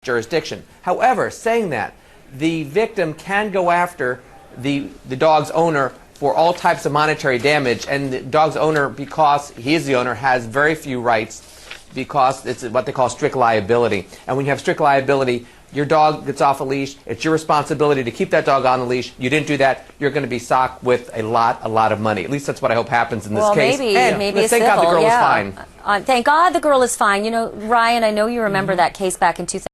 jurisdiction. However, saying that, the victim can go after the dog's owner for all types of monetary damage, and the dog's owner, because he is the owner, has very few rights because it's what they call strict liability. And when you have strict liability, your dog gets off a leash, it's your responsibility to keep that dog on the leash. You didn't do that, you're going to be socked with a lot of money. At least that's what I hope happens in this case. Maybe thank God the girl is fine. Thank God the girl is fine. You know, Ryan, I know you remember that case back in 2000.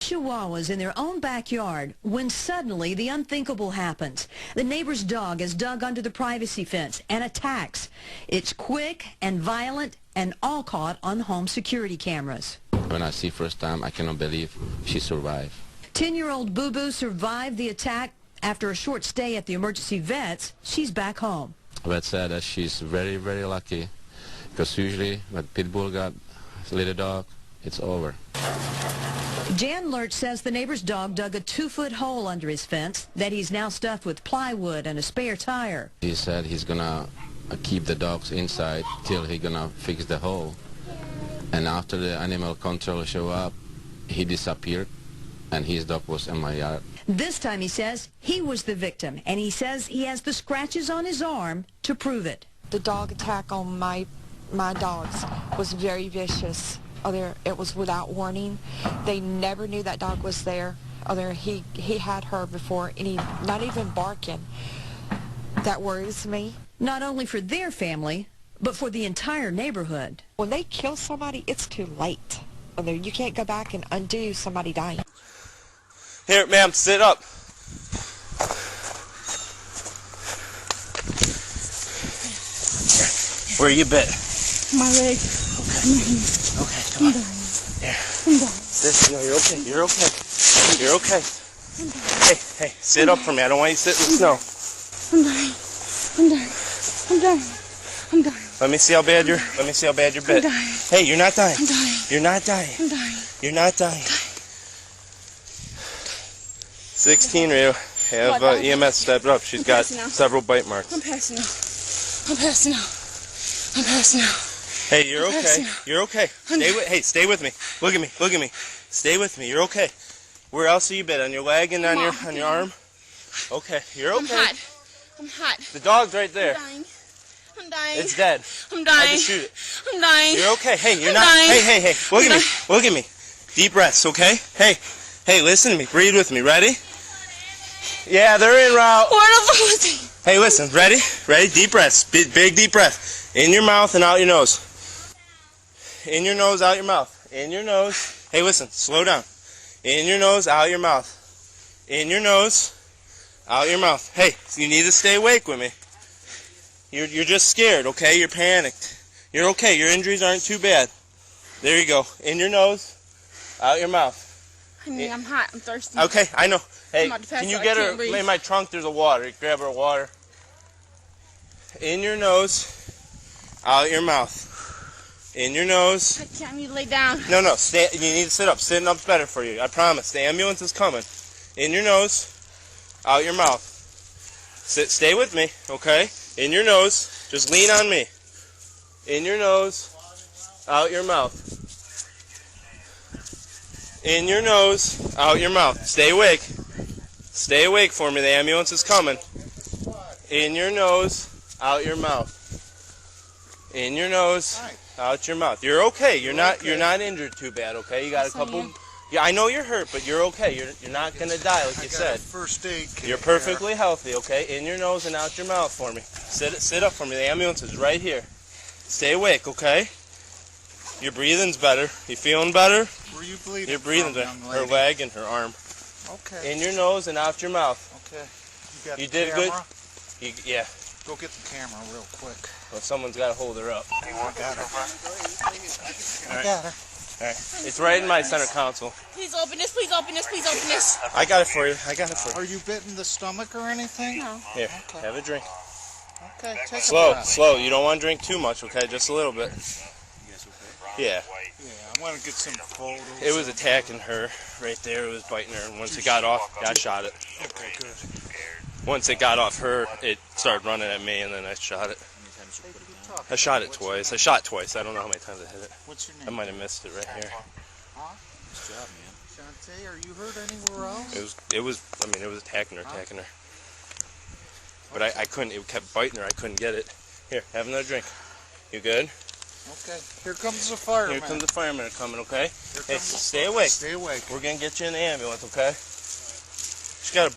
Chihuahuas in their own backyard when suddenly the unthinkable happens. The neighbor's dog is dug under the privacy fence and attacks. It's quick and violent and all caught on home security cameras. When I see first time, I cannot believe she survived. 10-year-old Boo Boo survived the attack. After a short stay at the emergency vets, she's back home. Vet said that she's very, very lucky because usually when Pitbull got a little dog, it's over. Jan Lurch says the neighbor's dog dug a 2-foot hole under his fence that he's now stuffed with plywood and a spare tire. He said he's gonna keep the dogs inside till he gonna fix the hole. And after the animal control show up, he disappeared and his dog was in my yard. This time he says he was the victim, and he says he has the scratches on his arm to prove it. The dog attack on my dogs was very vicious. It was without warning. They never knew that dog was there. He had her before, and he not even barking. That worries me. Not only for their family, but for the entire neighborhood. When they kill somebody, it's too late. You can't go back and undo somebody dying. Here, ma'am, sit up. Where you bit? My leg. Okay, come on. There. Sit. No, you're okay. You're okay. You're okay. Hey, sit up for me. I don't want you to sit in the snow. I'm dying. I'm dying. Let me see how bad you're bit. I'm dying. Hey, you're not dying. I'm dying. You're not dying. I'm dying. You're not dying. 16 Rio have EMS stepped up. She's got several bite marks. I'm passing out. I'm passing out. I'm passing out. Hey, you're okay. You're okay. Stay with me. Look at me. Look at me. Stay with me. You're okay. Where else are you bit? On your leg and on your arm? Okay. You're okay. I'm hot. The dog's right there. I'm dying. It's dead. I'm dying. I just shoot it. I'm dying. You're okay. Hey, you're I'm not. dying. Hey. Look at me. Look at me. Deep breaths, okay? Hey, listen to me. Breathe with me. Ready? Yeah, they're en route. Hey, listen. Ready? Ready? Deep breaths. Big deep breath. In your mouth and out your nose. In your nose, out your mouth. In your nose. Hey, listen. Slow down. In your nose, out your mouth. In your nose, out your mouth. Hey, you need to stay awake with me. You're just scared, okay? You're panicked. You're okay. Your injuries aren't too bad. There you go. In your nose, out your mouth. Honey, I'm hot. I'm thirsty. Okay, I know. Hey, can you get her? Breathe. In my trunk, there's a water. Grab her water. In your nose, out your mouth. In your nose. I can't need to lay down. No. Stay. You need to sit up. Sitting up's better for you. I promise. The ambulance is coming. In your nose, out your mouth. Stay with me, okay? In your nose. Just lean on me. In your nose, out your mouth. In your nose, out your mouth. Stay awake. Stay awake for me. The ambulance is coming. In your nose, out your mouth. In your nose, out your mouth. You're okay. You're not injured too bad, okay? You got a couple. Yeah, I know you're hurt, but you're okay. You're not gonna die like you said. First aid kit. You're perfectly healthy, okay? In your nose and out your mouth for me. Sit up for me. The ambulance is right here. Stay awake, okay? Your breathing's better. You feeling better? Where are you bleeding? You're breathing better. Her leg and her arm. Okay. In your nose and out your mouth. Okay. You got You the did camera? good. Yeah. Go get the camera real quick. Well, someone's got to hold her up. I got it. All right. Got her. All right. It's right in my center console. Please open this, please open this, please open this. I got it for you. I got it for you. Are you bit in the stomach or anything? No. Here, have a drink. Okay, take Slow, a breath. slow. You don't want to drink too much, okay? Just a little bit. Yeah. Yeah, I want to get some photos. It was attacking her right there. It was biting her, and once it got off, I shot it. Okay, good. Once it got off her, it started running at me, and then I shot it. I shot it twice. I shot twice. I don't know how many times I hit it. What's your I name? might have missed it right here. Huh? Nice job, man. Shantae, are you hurt anywhere else? It was. I mean, it was attacking her. But I couldn't. It kept biting her. I couldn't get it. Here, have another drink. You good? Okay. Here comes the fireman. Here comes the firemen coming. Okay. Here Hey, comes the- stay awake. Stay awake. We're gonna get you in the ambulance. Okay. She's got a.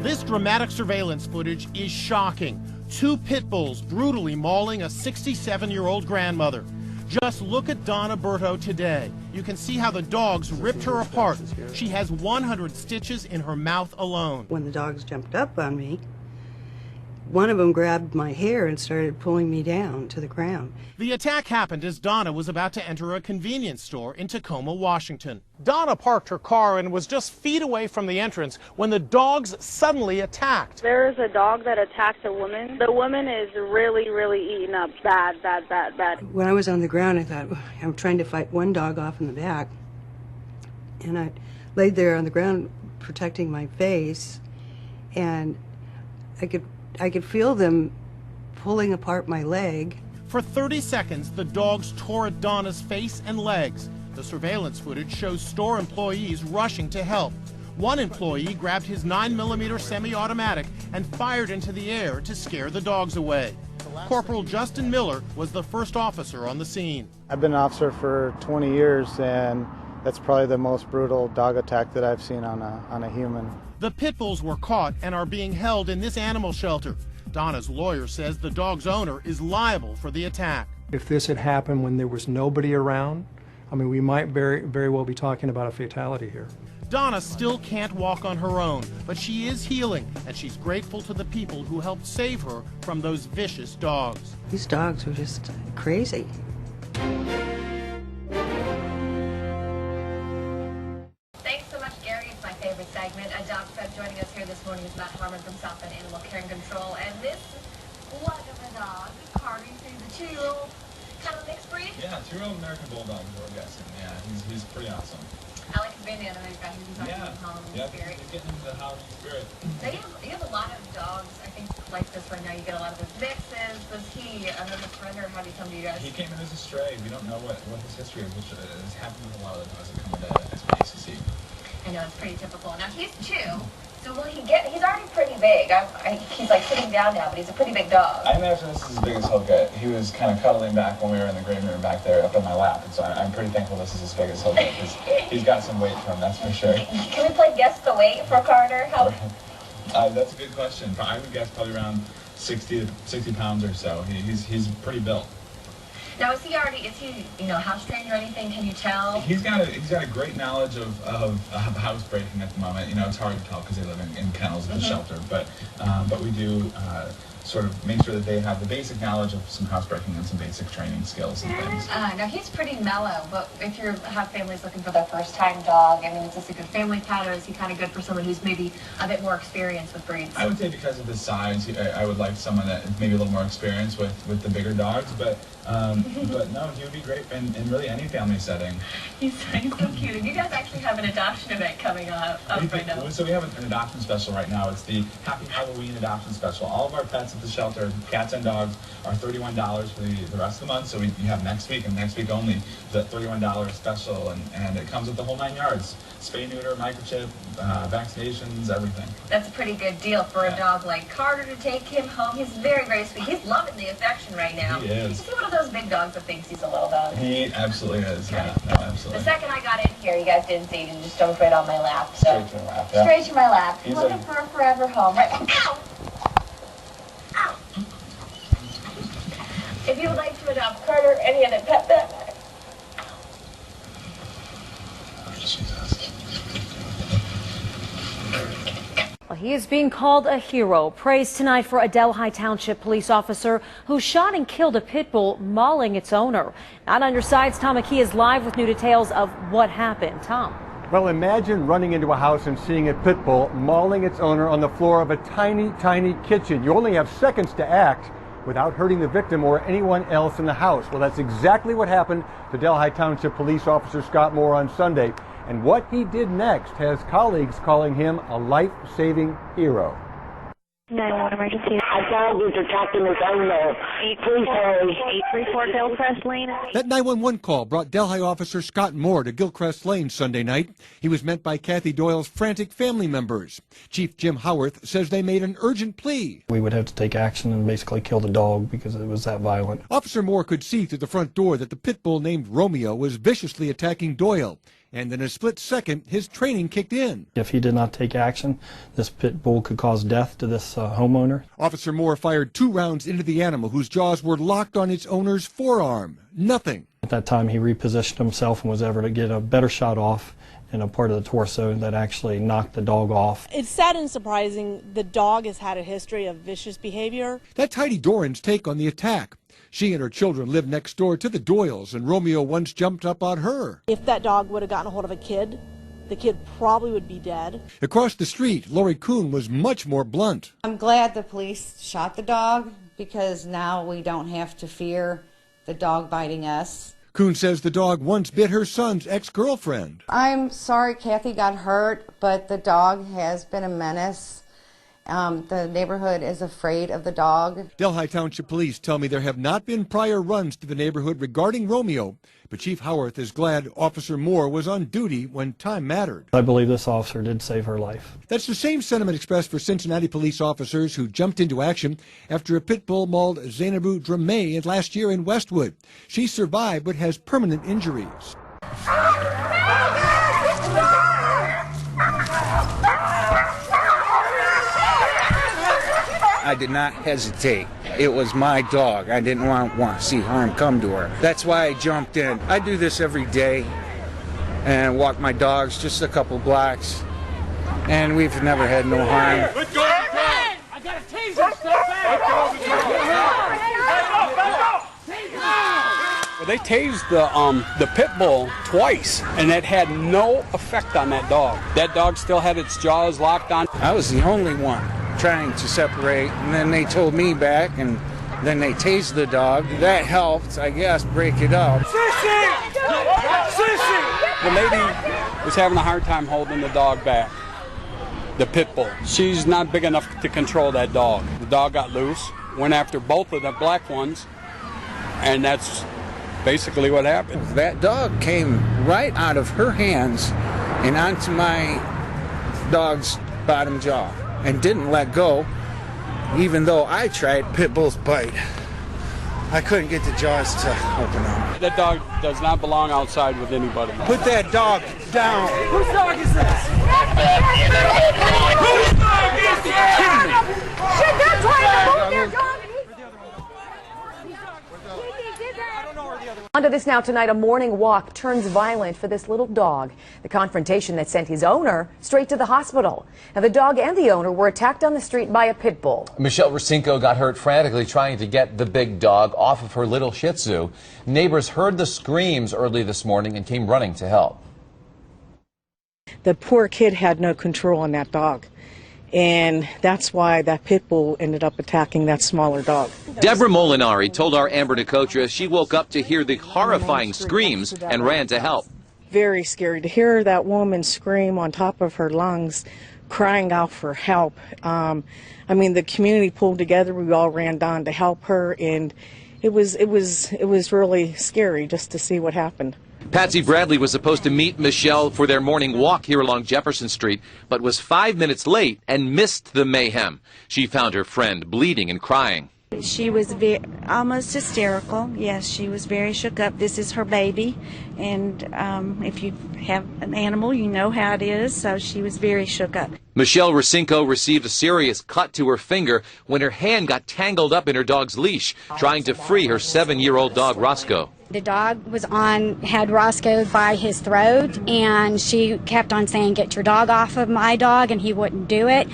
This dramatic surveillance footage is shocking. 2 pit bulls brutally mauling a 67-year-old grandmother. Just look at Donna Berto today. You can see how the dogs ripped her apart. She has 100 stitches in her mouth alone. When the dogs jumped up on me, one of them grabbed my hair and started pulling me down to the ground. The attack happened as Donna was about to enter a convenience store in Tacoma, Washington. Donna parked her car and was just feet away from the entrance when the dogs suddenly attacked. There's a dog that attacked a woman. The woman is really, really eaten up bad. When I was on the ground, I thought, I'm trying to fight one dog off in the back. And I laid there on the ground protecting my face, and I could feel them pulling apart my leg. For 30 seconds, the dogs tore at Donna's face and legs. The surveillance footage shows store employees rushing to help. One employee grabbed his 9mm semi-automatic and fired into the air to scare the dogs away. Corporal Justin Miller was the first officer on the scene. I've been an officer for 20 years, and that's probably the most brutal dog attack that I've seen on a human. The pit bulls were caught and are being held in this animal shelter. Donna's lawyer says the dog's owner is liable for the attack. If this had happened when there was nobody around, I mean, we might very well be talking about a fatality here. Donna still can't walk on her own, but she is healing, and she's grateful to the people who helped save her from those vicious dogs. These dogs were just crazy. Thanks so much, Gary. It's my favorite segment. A dog friend joining us here this morning is Matt Harmon from South Bend Animal Care and Control, and this lug of a dog, Carter, he's a 2-year-old, kind of a mixed breed? Yeah, 2-year-old American Bulldog, we're guessing. Yeah, he's pretty awesome. I like his bandana that he's got. He's Yeah, he's getting into the Halloween spirit. Now, you have a lot of dogs, I think, like this right now. You get a lot of those mixes. Was he another surrender, or how did he come to you guys? He came in as a stray. We don't know what his history is, which has happened with a lot of the dogs that come into SPACC. I know, it's pretty typical. Now, he's 2. So will he get, he's already pretty big. He's like sitting down now, but he's a pretty big dog. I imagine this is as big as he'll get. He was kind of cuddling back when we were in the green room back there up in my lap, and so I'm pretty thankful this is as big as he'll get, because he's got some weight to him, that's for sure. Can we play Guess the Weight for Carter? How? That's a good question. I would guess probably around 60 pounds or so. He's pretty built. Now, is he house trained or anything? Can you tell? He's got a great knowledge of housebreaking at the moment. You know, it's hard to tell because they live in kennels at the shelter, but we do sort of make sure that they have the basic knowledge of some housebreaking and some basic training skills and things. Now, he's pretty mellow, but if you have families looking for their first-time dog, I mean, is this a good family pet, or is he kind of good for someone who's maybe a bit more experienced with breeds? I would say because of his size, I would like someone that is maybe a little more experienced with the bigger dogs, but no, he would be great in really any family setting. He's so cute. And you guys actually have an adoption event coming up right now. So we have an adoption special right now. It's the Happy Halloween adoption special. All of our pets at the shelter, cats and dogs, are $31 for the rest of the month. So we have next week and next week only the $31 special, and it comes with the whole 9 yards. Spay, neuter, microchip, vaccinations, everything. That's a pretty good deal for a dog like Carter to take him home. He's very, very sweet. He's loving the affection right now. He is. Is he one of those big dogs that thinks he's a little dog? He absolutely is, yeah. No, absolutely. The second I got in here, you guys didn't see, he just jumped right on my lap. So. Straight to your lap, yeah. Straight to my lap. He's looking for a forever home. Right. Ow! Ow! If you would like to adopt Carter, any other pet that Well, he is being called a hero. Praise tonight for a Delhi Township police officer who shot and killed a pit bull, mauling its owner. Not on your sides, Tom McKee is live with new details of what happened. Tom. Well, imagine running into a house and seeing a pit bull mauling its owner on the floor of a tiny, tiny kitchen. You only have seconds to act without hurting the victim or anyone else in the house. Well, that's exactly what happened to Delhi Township police officer Scott Moore on Sunday. And what he did next has colleagues calling him a life-saving hero. 911 emergency. A dog is attacking his owner. Please hurry. 834 Gilchrist Lane. That 911 call brought Delhi officer Scott Moore to Gilchrist Lane Sunday night. He was met by Kathy Doyle's frantic family members. Chief Jim Howarth says they made an urgent plea. We would have to take action and basically kill the dog because it was that violent. Officer Moore could see through the front door that the pit bull named Romeo was viciously attacking Doyle. And in a split second, his training kicked in. If he did not take action, this pit bull could cause death to this homeowner. Officer Moore fired 2 rounds into the animal, whose jaws were locked on its owner's forearm. Nothing. At that time, he repositioned himself and was able to get a better shot off in a part of the torso that actually knocked the dog off. It's sad and surprising. The dog has had a history of vicious behavior. That's Heidi Doran's take on the attack. She and her children live next door to the Doyles, and Romeo once jumped up on her. If that dog would have gotten a hold of a kid, the kid probably would be dead. Across the street, Lori Kuhn was much more blunt. I'm glad the police shot the dog because now we don't have to fear the dog biting us. Kuhn says the dog once bit her son's ex-girlfriend. I'm sorry Kathy got hurt, but the dog has been a menace. The neighborhood is afraid of the dog. Delhi Township Police tell me there have not been prior runs to the neighborhood regarding Romeo, but Chief Howarth is glad Officer Moore was on duty when time mattered. I believe this officer did save her life. That's the same sentiment expressed for Cincinnati police officers who jumped into action after a pit bull mauled Zainabu Drameh last year in Westwood. She survived but has permanent injuries. I did not hesitate. It was my dog. I didn't want to see harm come to her. That's why I jumped in. I do this every day and walk my dogs just a couple blocks, and we've never had no harm. Let's go! I got a taser! Step back! Well, they tased the pit bull twice, and it had no effect on that dog. That dog still had its jaws locked on. I was the only one trying to separate, and then they told me back, and then they tased the dog. That helped, I guess, break it up. Sissy! Sissy! The lady was having a hard time holding the dog back, the pit bull. She's not big enough to control that dog. The dog got loose, went after both of the black ones, and that's basically what happened. That dog came right out of her hands and onto my dog's bottom jaw and didn't let go, even though I tried. Pit bulls bite. I couldn't get the jaws to open up. That dog does not belong outside with anybody. Put that dog down. Whose dog is this? Whose dog is this? Shit, they're trying to move their dog. On to this now tonight, a morning walk turns violent for this little dog. The confrontation that sent his owner straight to the hospital. Now, the dog and the owner were attacked on the street by a pit bull. Michelle Racinko got hurt frantically trying to get the big dog off of her little Shih Tzu. Neighbors heard the screams early this morning and came running to help. The poor kid had no control on that dog. And that's why that pit bull ended up attacking that smaller dog. Deborah Molinari told our Amber Nicotra she woke up to hear the horrifying screams and ran to help. Very scary to hear that woman scream on top of her lungs, crying out for help. I mean, the community pulled together. We all ran down to help her, and it was really scary just to see what happened. Patsy Bradley was supposed to meet Michelle for their morning walk here along Jefferson Street, but was 5 minutes late and missed the mayhem. She found her friend bleeding and crying. She was almost hysterical. Yes, she was very shook up. This is her baby, and if you have an animal, you know how it is, so she was very shook up. Michelle Racinko received a serious cut to her finger when her hand got tangled up in her dog's leash, trying to free her 7-year-old dog, Roscoe. The dog had Roscoe by his throat, and she kept on saying, "Get your dog off of my dog," and he wouldn't do it.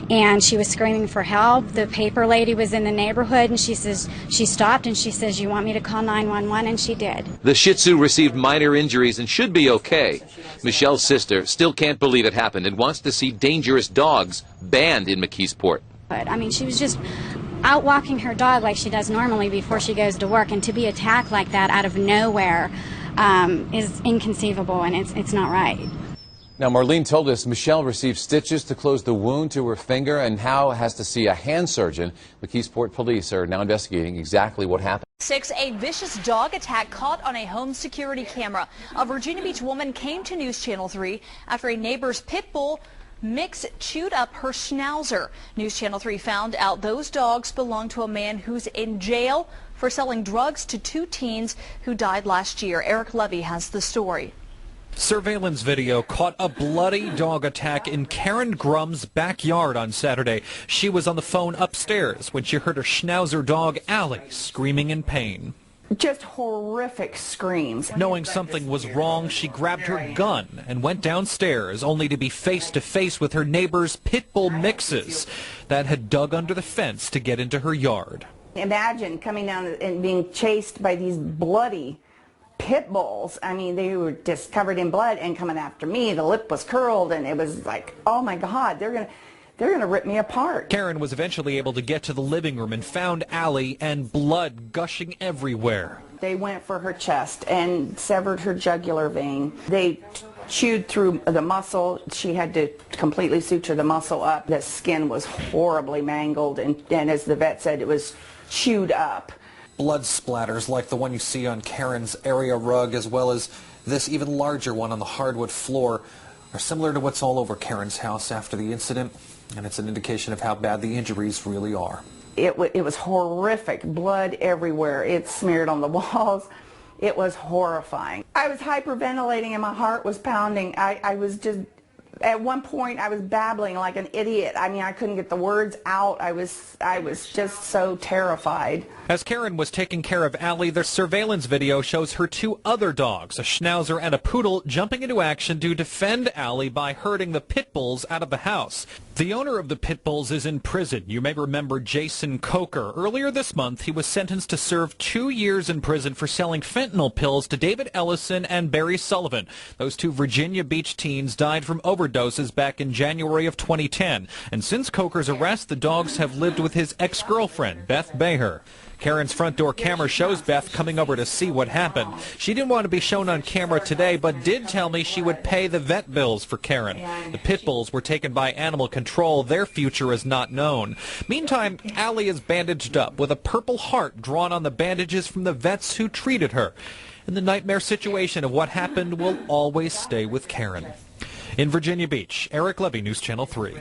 And she was screaming for help. The paper lady was in the neighborhood, and she stopped and she says, "You want me to call 911?" And she did. The Shih Tzu received minor injuries and should be okay. Michelle's sister still can't believe it happened and wants to see dangerous dogs banned in McKeesport. But I mean, she was just out walking her dog like she does normally before she goes to work, and to be attacked like that out of nowhere is inconceivable, and it's not right. Now, Marlene told us Michelle received stitches to close the wound to her finger and now has to see a hand surgeon. McKeesport police are now investigating exactly what happened. 6, a vicious dog attack caught on a home security camera. A Virginia Beach woman came to News Channel 3 after a neighbor's pit bull mix chewed up her schnauzer. News Channel 3 found out those dogs belong to a man who's in jail for selling drugs to 2 teens who died last year. Eric Levy has the story. Surveillance video caught a bloody dog attack in Karen Grum's backyard on Saturday. She was on the phone upstairs when she heard her Schnauzer dog, Allie, screaming in pain. Just horrific screams. Knowing something was wrong, she grabbed her gun and went downstairs, only to be face to face with her neighbor's Pitbull mixes that had dug under the fence to get into her yard. Imagine coming down and being chased by these bloody pit bulls. I mean, they were just covered in blood and coming after me. The lip was curled, and it was like, oh my God, they're gonna rip me apart. Karen was eventually able to get to the living room and found Allie and blood gushing everywhere. They went for her chest and severed her jugular vein. They chewed through the muscle. She had to completely suture the muscle up. The skin was horribly mangled, and as the vet said, it was chewed up. Blood splatters like the one you see on Karen's area rug, as well as this even larger one on the hardwood floor, are similar to what's all over Karen's house after the incident, and it's an indication of how bad the injuries really are. It was horrific. Blood everywhere. It smeared on the walls. It was horrifying. I was hyperventilating and my heart was pounding. I was just, at one point I was babbling like an idiot. I mean, I couldn't get the words out. I was just so terrified. As Karen was taking care of Allie, the surveillance video shows her two other dogs, a Schnauzer and a Poodle, jumping into action to defend Allie by herding the pit bulls out of the house. The owner of the pit bulls is in prison. You may remember Jason Coker. Earlier this month, he was sentenced to serve 2 years in prison for selling fentanyl pills to David Ellison and Barry Sullivan. Those two Virginia Beach teens died from overdoses back in January of 2010. And since Coker's arrest, the dogs have lived with his ex-girlfriend, Beth Baher. Karen's front door camera shows Beth coming over to see what happened. She didn't want to be shown on camera today, but did tell me she would pay the vet bills for Karen. The pit bulls were taken by animal control. Their future is not known. Meantime, Allie is bandaged up with a purple heart drawn on the bandages from the vets who treated her. And the nightmare situation of what happened will always stay with Karen. In Virginia Beach, Eric Levy, News Channel 3.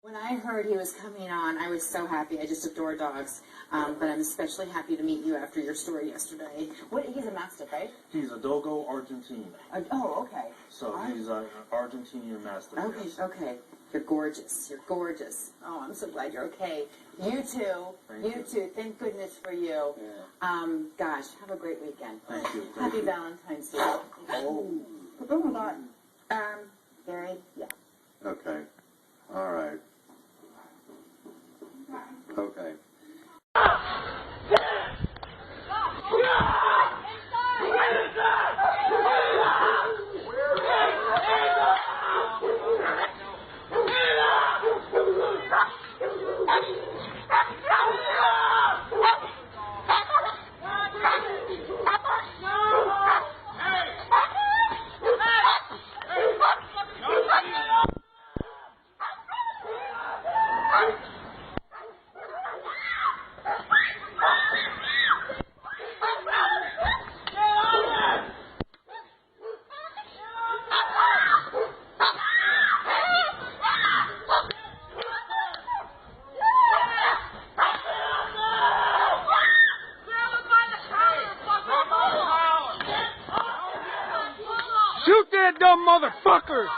When I heard he was coming on, I was so happy. I just adore dogs. But I'm especially happy to meet you after your story yesterday. He's a Mastiff, right? He's a Dogo Argentine. Oh, okay. So he's an Argentinian Mastiff. Okay, yes. okay. You're gorgeous. You're gorgeous. Oh, I'm so glad you're okay. You too. Thank you. Too. Thank goodness for you. Yeah. Gosh, have a great weekend. Thank you. Happy Valentine's Day. Oh. Oh my God. Gary? Yeah. Okay. All right. Okay. motherfuckers!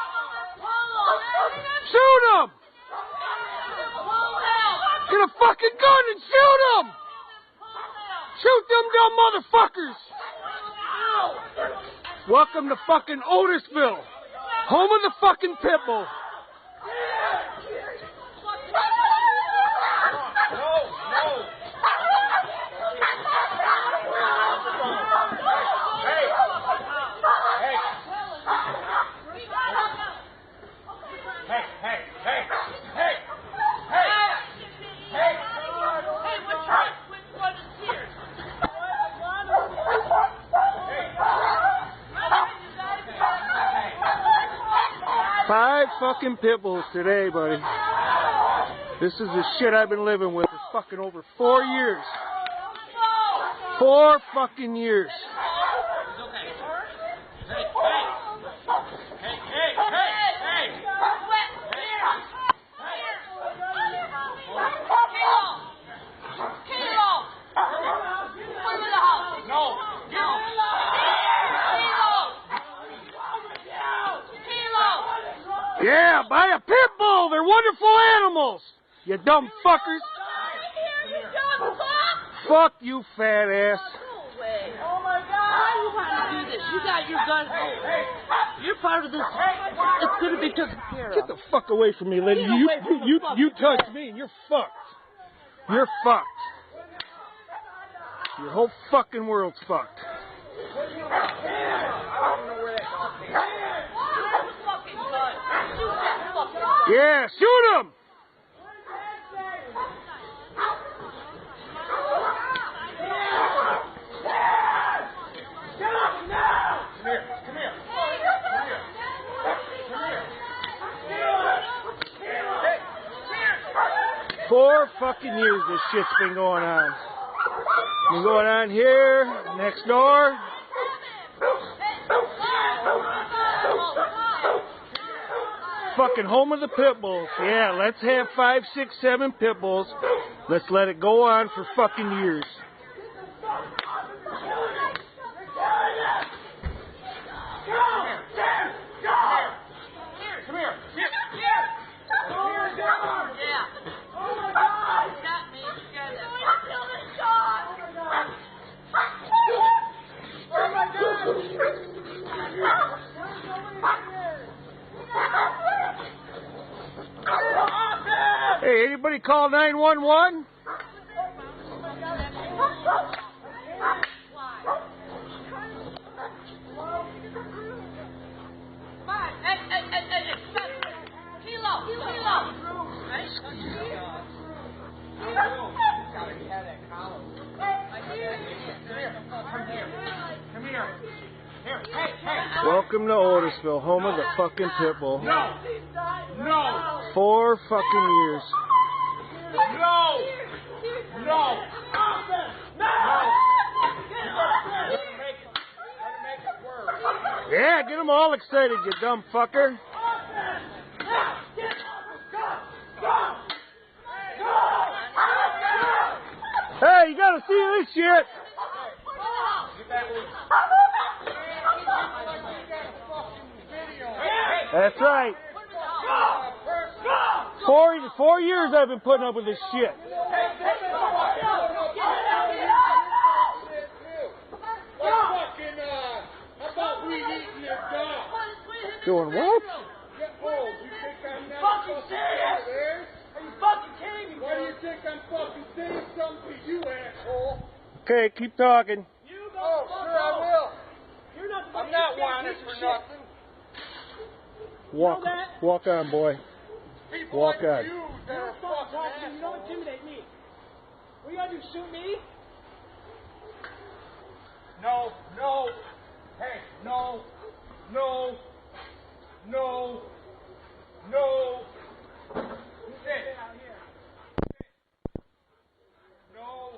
Shoot them! Get a fucking gun and shoot them! Shoot them dumb motherfuckers! Welcome to fucking Otisville, home of the fucking Pitbull. Five fucking pit bulls today, buddy. This is the shit I've been living with for fucking over 4 years. 4 fucking years. Yeah, buy a pit bull. They're wonderful animals. You dumb fuckers. Fuck you, fat ass. Oh my God! Why you want to do this? You got your gun. You're part of this. It's going to be taken care of. Get the fuck away from me, lady. You touch me and you're fucked. You're fucked. Your whole fucking world's fucked. Yeah, shoot him! Come here. 4 fucking years this shit's been going on. Been going on here, next door. Fucking home of the pit bulls. Yeah, let's have 5, 6, 7 pit bulls. Let's let it go on for fucking years. Hey, anybody call 911? Welcome to Otisville, home of the fucking Pitbull. No! 4 fucking years. No! Yeah, get them all excited, you dumb fucker. Hey, you gotta see this shit. That's right. 4 years I've been putting up with this shit. Doing what? Fucking serious? Are you fucking kidding me? Why do you think I'm fucking saying something to you, asshole? Okay, keep talking. You go. Oh, sure I will. You're not. I'm not wanted for nothing. Walk on, boy. People Walk like on. you that are fucking assholes. You don't intimidate me. What you gotta do? Shoot me? No. Hey, no. Sit out here. No.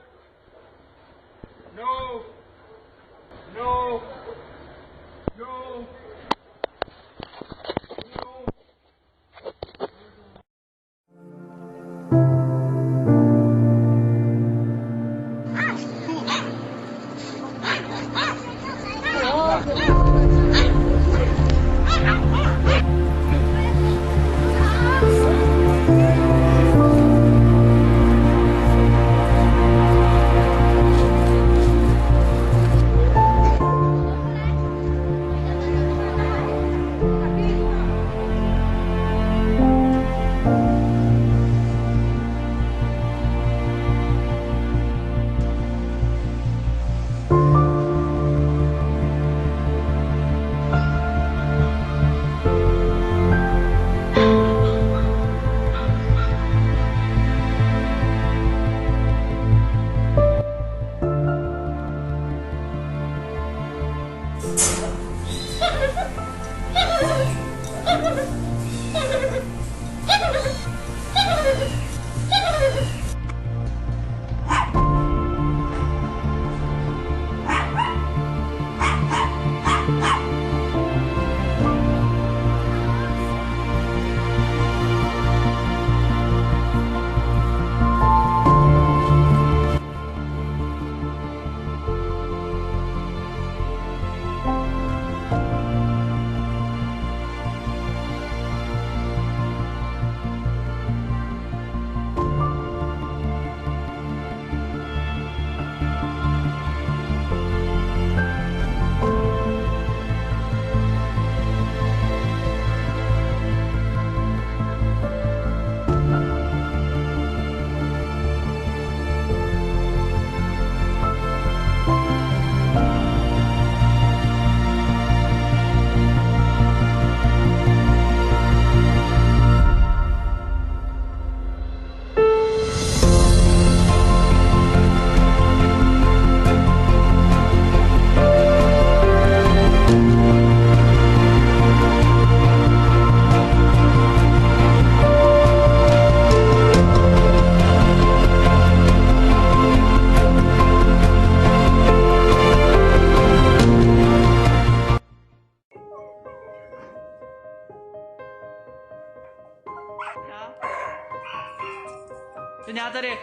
Đi nào ta đi.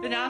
Đi nào.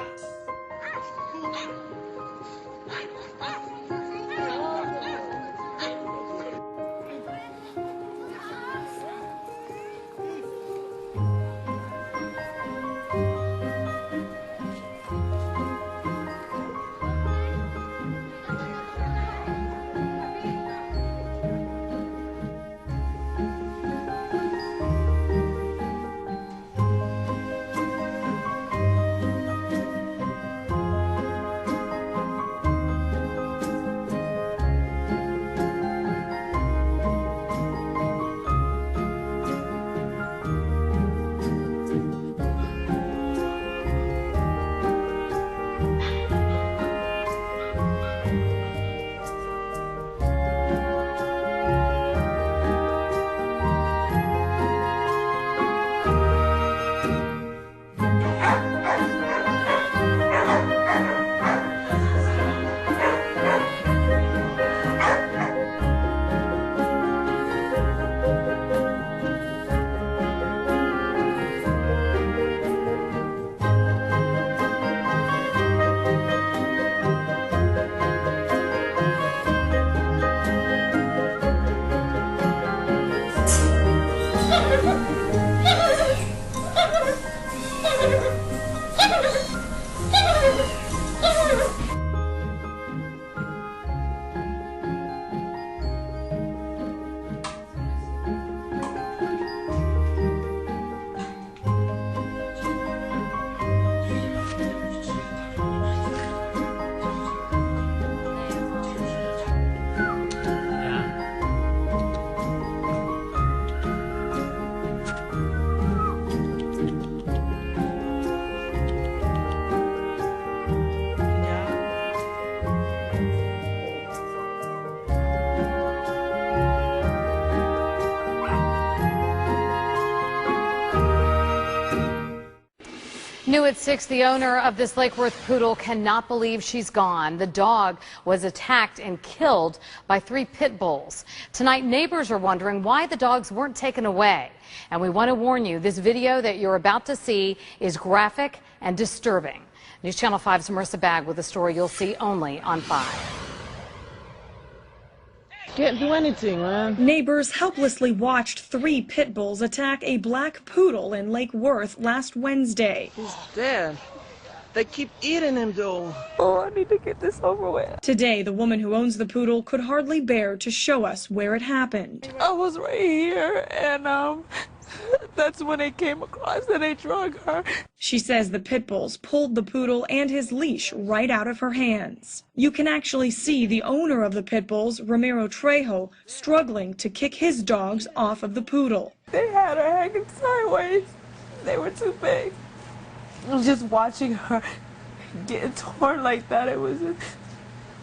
New at 6, the owner of this Lake Worth poodle cannot believe she's gone. The dog was attacked and killed by 3 pit bulls. Tonight, neighbors are wondering why the dogs weren't taken away. And we want to warn you, this video that you're about to see is graphic and disturbing. News Channel 5's Marissa Bagg with a story you'll see only on 5. Can't do anything, man. Neighbors helplessly watched 3 pit bulls attack a black poodle in Lake Worth last Wednesday. He's dead. They keep eating him, though. Oh, I need to get this over with. Today, the woman who owns the poodle could hardly bear to show us where it happened. I was right here, and that's when they came across and they drug her. She says the pit bulls pulled the poodle and his leash right out of her hands. You can actually see the owner of the pit bulls, Ramiro Trejo, struggling to kick his dogs off of the poodle. They had her hanging sideways. They were too big. Just watching her get torn like that,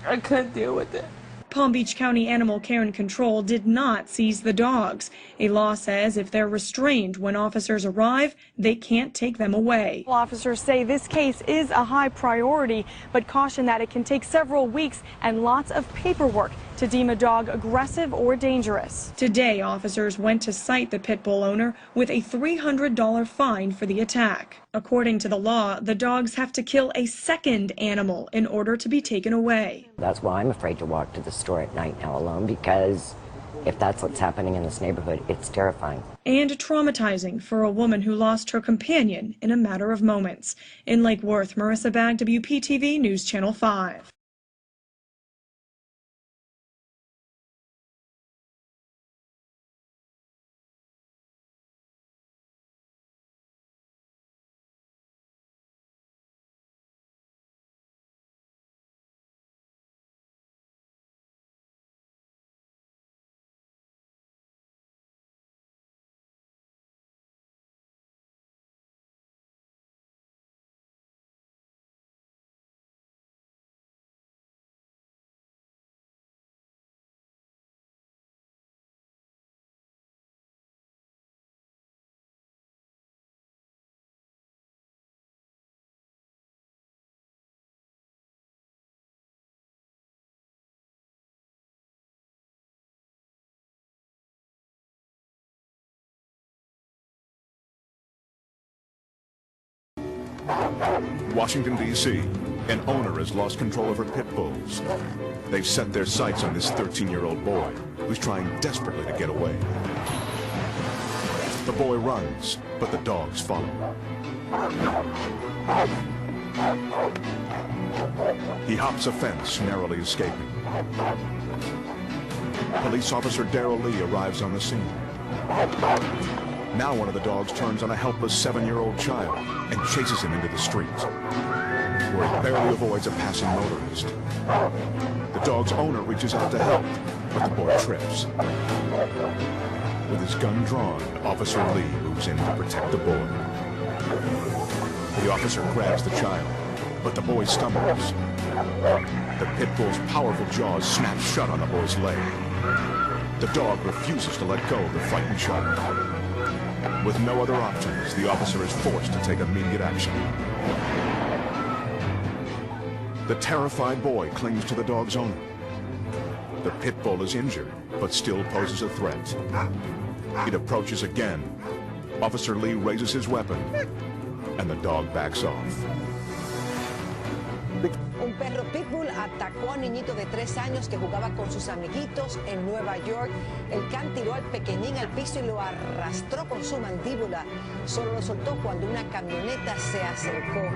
I couldn't deal with it. Palm Beach County Animal Care and Control did not seize the dogs. A law says if they're restrained when officers arrive, they can't take them away. Officers say this case is a high priority, but caution that it can take several weeks and lots of paperwork to deem a dog aggressive or dangerous. Today, officers went to cite the pit bull owner with a $300 fine for the attack. According to the law, the dogs have to kill a second animal in order to be taken away. That's why I'm afraid to walk to the store at night now alone, because if that's what's happening in this neighborhood, it's terrifying. And traumatizing for a woman who lost her companion in a matter of moments. In Lake Worth, Marissa Bagg, WPTV News Channel 5. Washington, D.C., an owner has lost control of her pit bulls. They've set their sights on this 13-year-old boy who's trying desperately to get away. The boy runs, but the dogs follow. He hops a fence, narrowly escaping. Police officer Darrell Lee arrives on the scene. Now one of the dogs turns on a helpless 7-year-old child and chases him into the street, where he barely avoids a passing motorist. The dog's owner reaches out to help, but the boy trips. With his gun drawn, Officer Lee moves in to protect the boy. The officer grabs the child, but the boy stumbles. The pit bull's powerful jaws snap shut on the boy's leg. The dog refuses to let go of the frightened child. With no other options, the officer is forced to take immediate action. The terrified boy clings to the dog's owner. The pit bull is injured, but still poses a threat. It approaches again. Officer Lee raises his weapon, and the dog backs off. Un perro pitbull atacó a un niñito de 3 años que jugaba con sus amiguitos en Nueva York. El can tiró al pequeñín al piso y lo arrastró con su mandíbula. Solo lo soltó cuando una camioneta se acercó.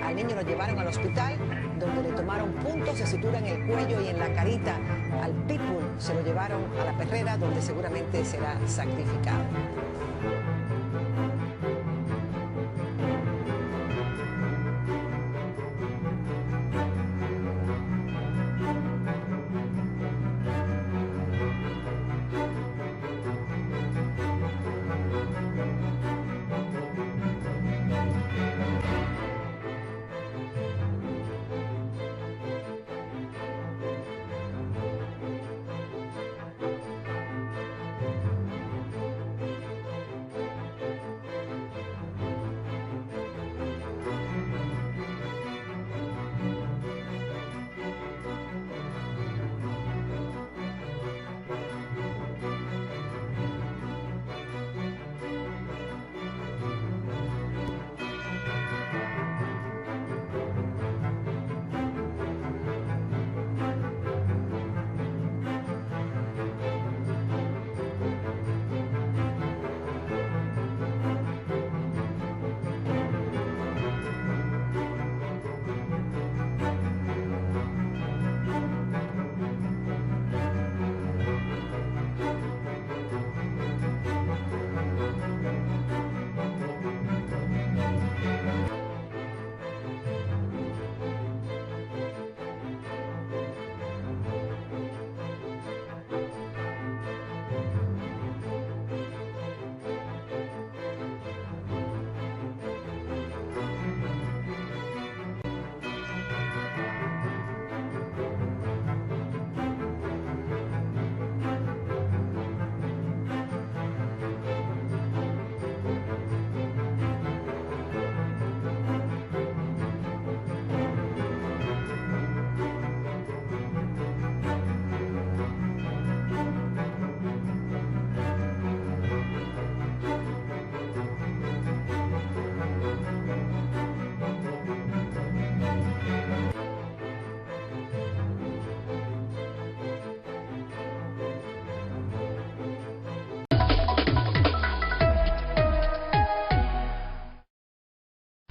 Al niño lo llevaron al hospital, donde le tomaron puntos de sutura en el cuello y en la carita. Al pitbull se lo llevaron a la perrera, donde seguramente será sacrificado.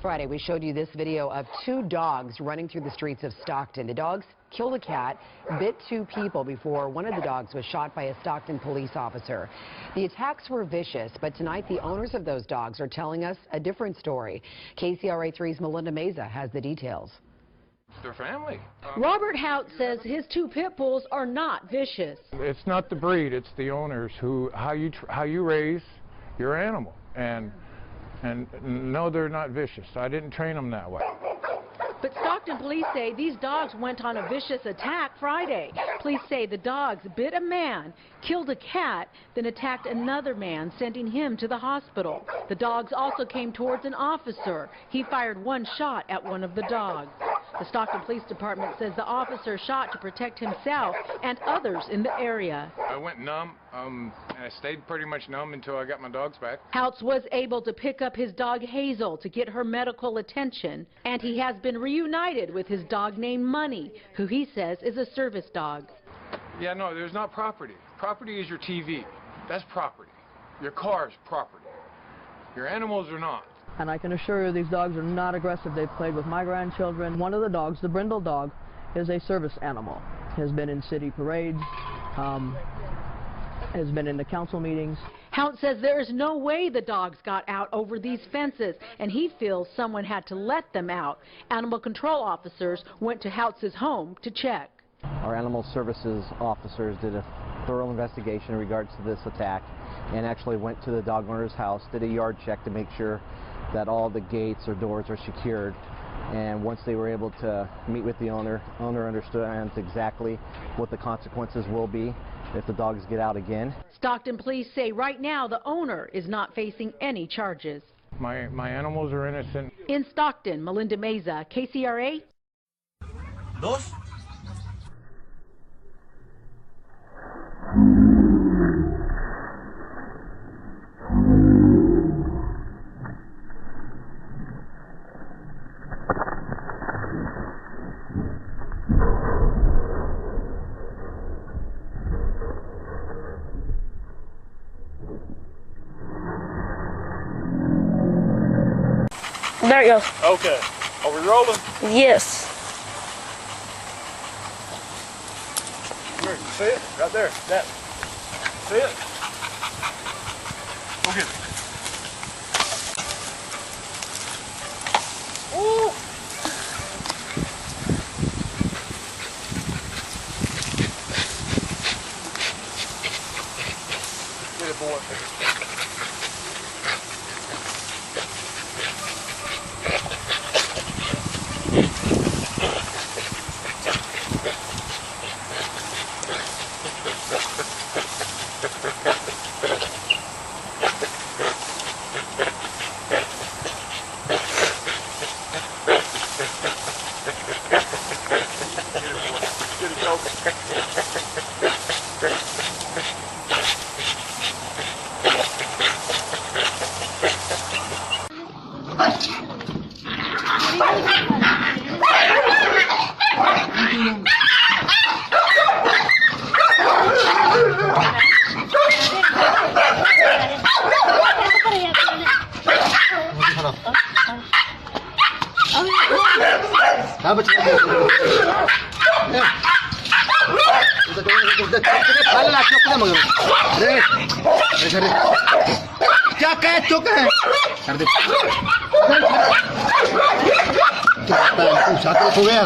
Friday, we showed you this video of 2 dogs running through the streets of Stockton. The dogs killed a cat, bit 2 people before one of the dogs was shot by a Stockton police officer. The attacks were vicious, but tonight the owners of those dogs are telling us a different story. KCRA3's Melinda Meza has the details. Their family. Robert Hout says his 2 pit bulls are not vicious. It's not the breed, it's the owners how you raise your animal. And no, they're not vicious. I didn't train them that way. But Stockton police say these dogs went on a vicious attack Friday. Police say the dogs bit a man, killed a cat, then attacked another man, sending him to the hospital. The dogs also came towards an officer. He fired 1 shot at one of the dogs. The Stockton Police Department says the officer shot to protect himself and others in the area. I went numb, and I stayed pretty much numb until I got my dogs back. Houts was able to pick up his dog Hazel to get her medical attention, and he has been reunited with his dog named Money, who he says is a service dog. Yeah, no, there's not property. Property is your TV. That's property. Your car is property. Your animals are not. And I can assure you these dogs are not aggressive. They've played with my grandchildren. One of the dogs, the brindle dog, is a service animal. Has been in city parades, has been in the council meetings. Houts says there is no way the dogs got out over these fences, and he feels someone had to let them out. Animal control officers went to Houts' home to check. Our animal services officers did a thorough investigation in regards to this attack and actually went to the dog owner's house, did a yard check to make sure that all the gates or doors are secured. And once they were able to meet with the owner understands exactly what the consequences will be if the dogs get out again. Stockton police say right now the owner is not facing any charges. My animals are innocent. In Stockton, Melinda Meza, KCRA. Dos. There you go. Okay. Are we rolling? Yes. Here, you see it? Right there. That. See it? Go get it. Woo! Get it, boy. क्या कहे चुक है कर दे हो गया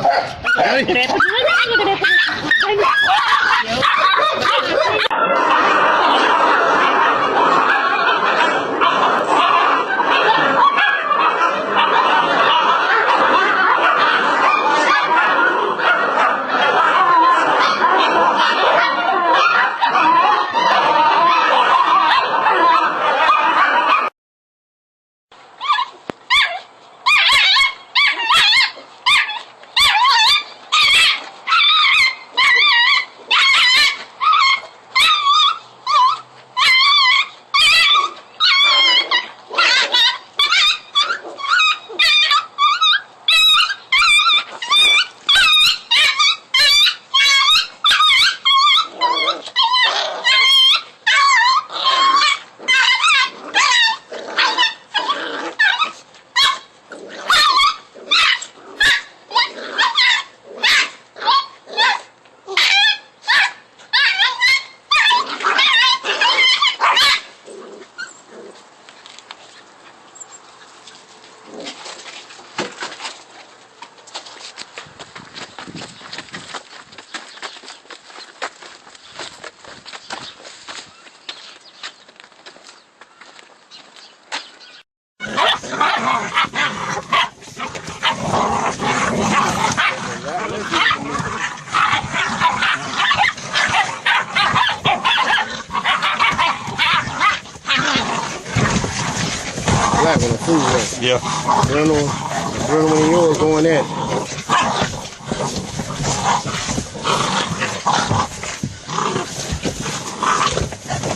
Yeah. Adrenaline in yours going in.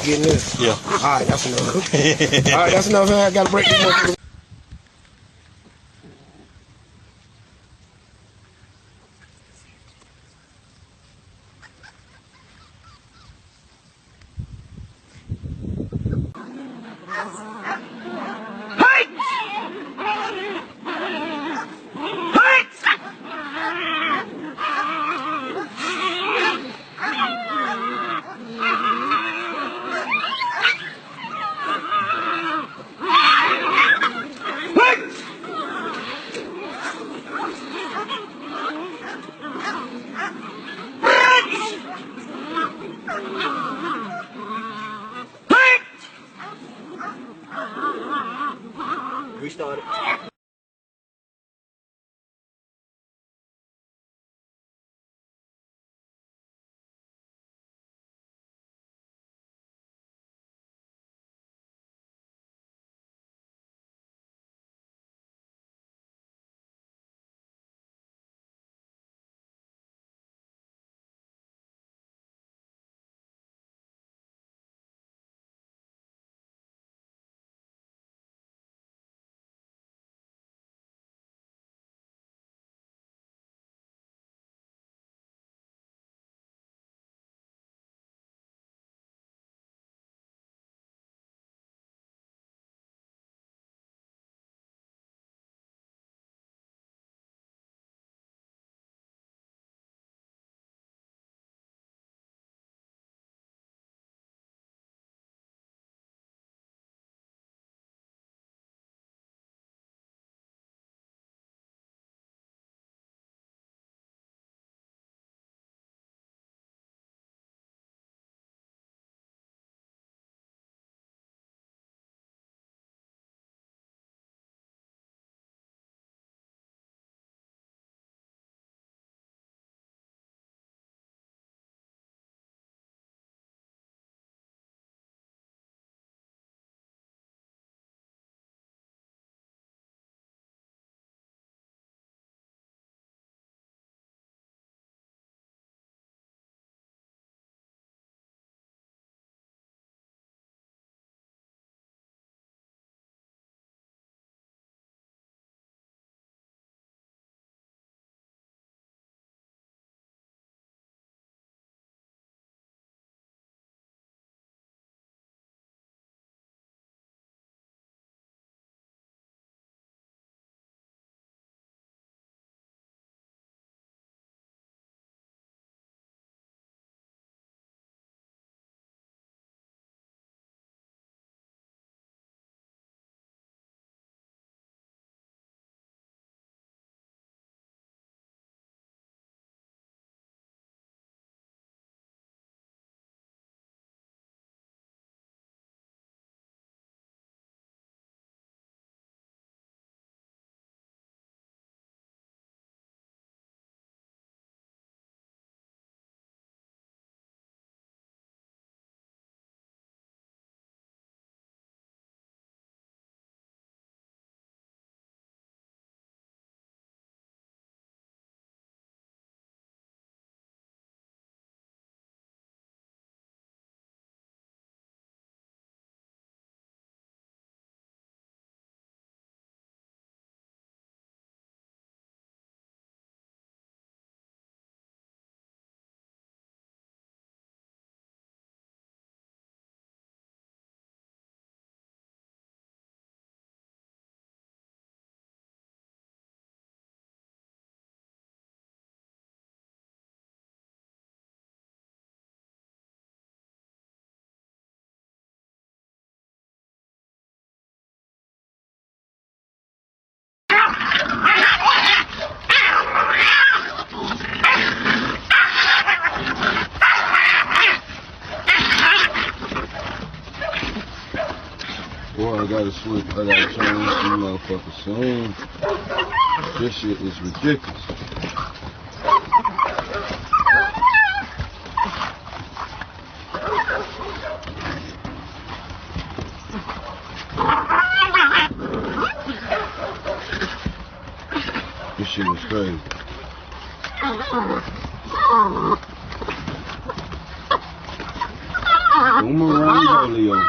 getting this? Yeah. All right, that's enough. All right, that's enough. I got to break this motherfucker. Restart it. Boy, I gotta switch. I gotta turn this motherfucker soon. This shit is ridiculous. This shit was crazy. Boomerang Leo.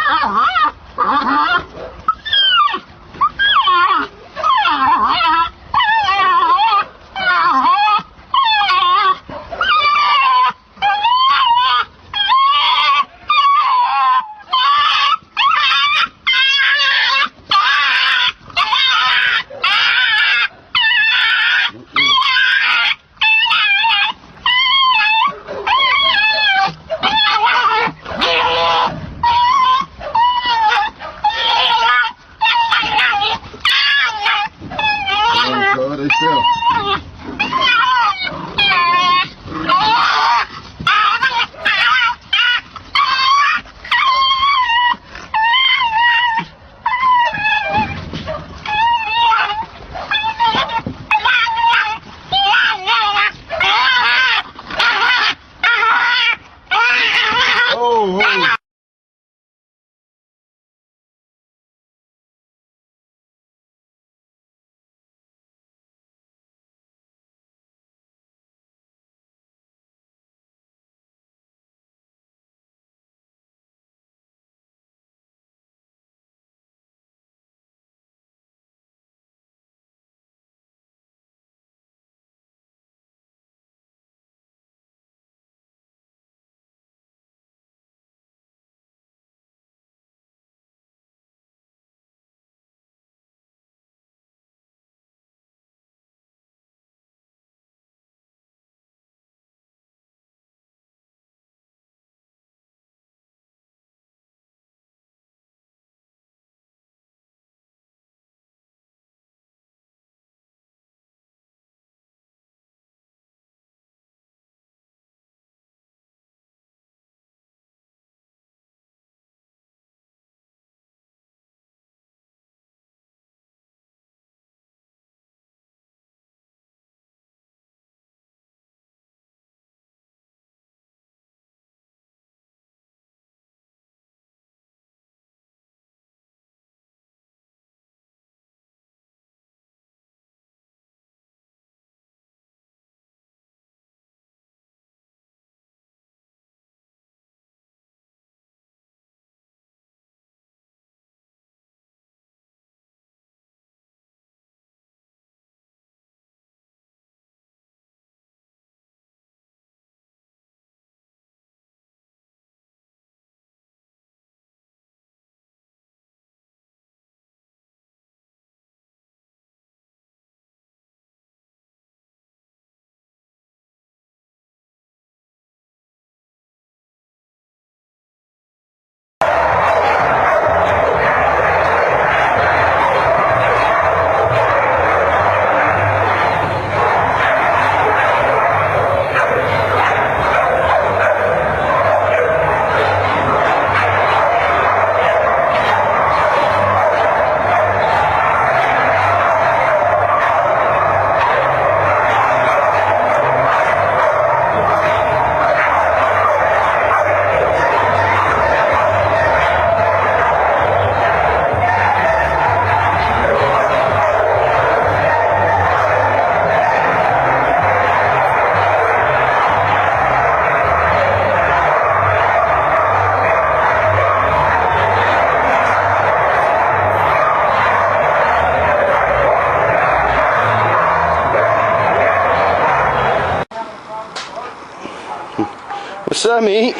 What's up, mate?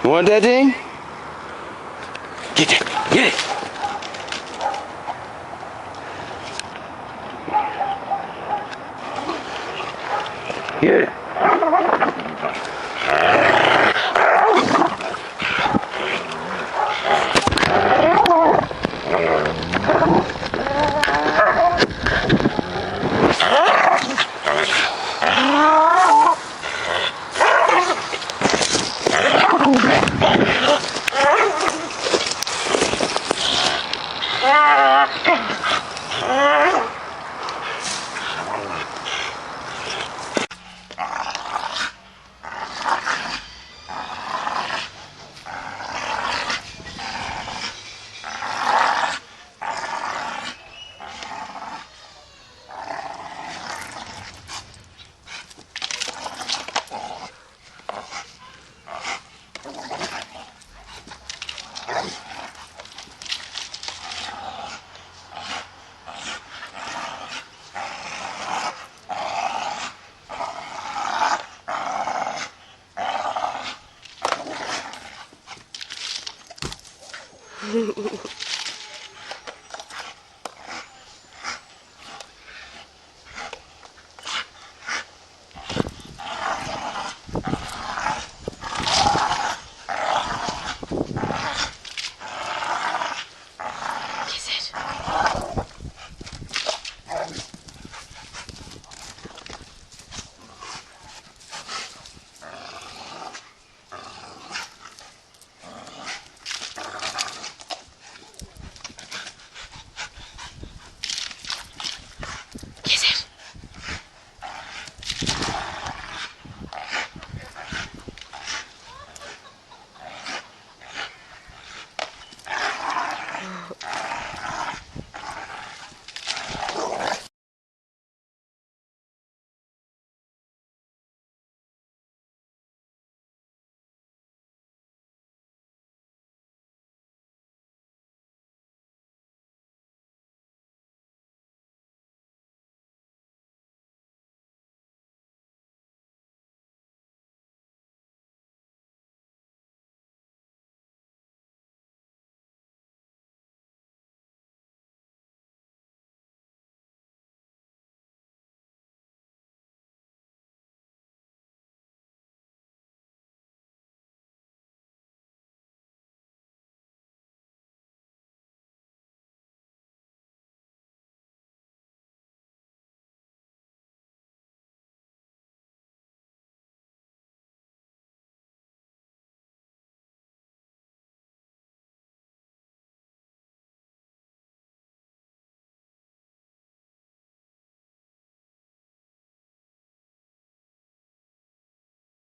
You want that thing? Get it. Get it. Get it.